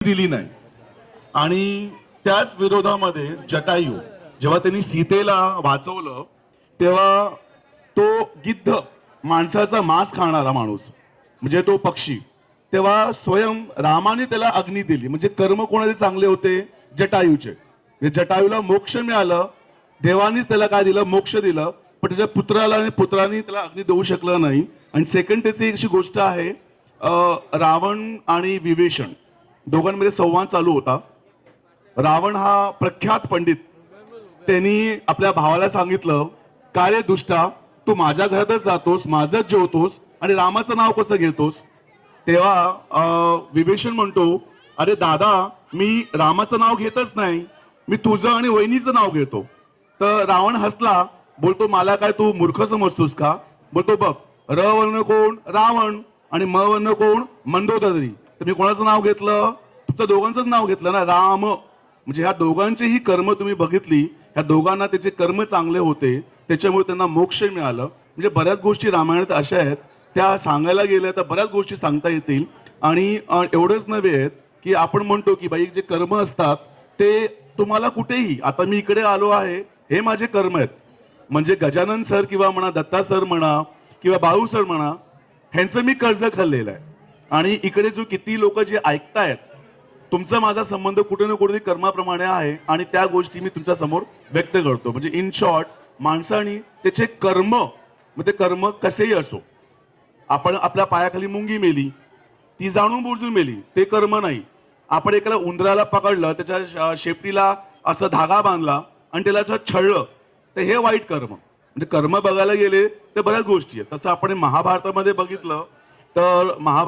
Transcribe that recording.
दिली नाही। आणि त्याच विरोधामध्ये जटायू जेव्हा त्यांनी सीतेला वाचवलं तेव्हा तो गिद्ध माणसाचा मांस खाणारा माणूस म्हणजे तो पक्षी तेव्हा स्वयं रामाने त्याला अग्नी दिली। म्हणजे कर्म कोणाचे चांगले होते? जटायूचे। म्हणजे जटायूला मोक्ष मिळालं, देवानीच त्याला काय दिलं? मोक्ष दिलं। पण त्याच्या पुत्राला आणि पुत्रांनी त्याला अग्नी देऊ शकलं नाही। आणि सेकंड त्याची अशी गोष्ट आहे, रावण आणि विभीषण दोघांमध्ये संवाद चालू होता। रावण हा प्रख्यात पंडित, त्यांनी आपल्या भावाला सांगितलं, काय रे दुष्टा, तू माझ्या घरातच जातोस, माझंच जेवतोस आणि रामाचं नाव कसं घेतोस? तेव्हा विभीषण म्हणतो, अरे दादा, मी रामाचं नाव घेतच नाही, मी तुझं आणि वहिनीचं नाव घेतो। तर रावण हसला, बोलतो, मला काय तू मूर्ख समजतोस का? बोलतो, बघ, र वर्ण कोण? रावण, आणि म वर्ण कोण? मंदोदरी। तर मी कोणाचं नाव घेतलं? तुमचं दोघांचंच नाव घेतलं ना, राम। म्हणजे ह्या दोघांचीही कर्म तुम्ही बघितली, ह्या दोघांना त्याचे कर्म चांगले होते, त्याच्यामुळे त्यांना मोक्ष मिळालं। म्हणजे बऱ्याच गोष्टी रामायणात अशा आहेत, त्या सांगायला गेल्या तर बऱ्याच गोष्टी सांगता येतील। आणि एवढंच नव्हे आहेत की आपण म्हणतो की बाई जे कर्म असतात ते तुम्हाला कुठेही, आता मी इकडे आलो आहे, हे माझे कर्म आहेत। म्हणजे गजानन सर किंवा म्हणा, दत्ता सर म्हणा किंवा बाळू सर म्हणा, ह्यांचं मी कर्ज खाल्लेलं आहे। आणि इकडे जो किती लोक जे ऐकतायत, तुमचा माझा संबंध कुठे ना कुठे कर्माप्रमाणे आहे आणि त्या गोष्टी मी तुमच्या समोर व्यक्त करतो। म्हणजे इन शॉर्ट, माणसाने त्याचे कर्म, मग ते कर्म कसेही असो, आपण आपल्या पायाखाली मुंगी मेली, ती जाणून बुजून मेली, ते कर्म नाही। आपण एकाला उंदराला पकडलं, त्याच्या शेपटीला असं धागा बांधला आणि त्याला छळलं, तर हे वाईट कर्म। म्हणजे कर्म बघायला गेले तर बऱ्याच गोष्टी आहेत। तसं आपण महाभारतामध्ये बघितलं तर महाभारत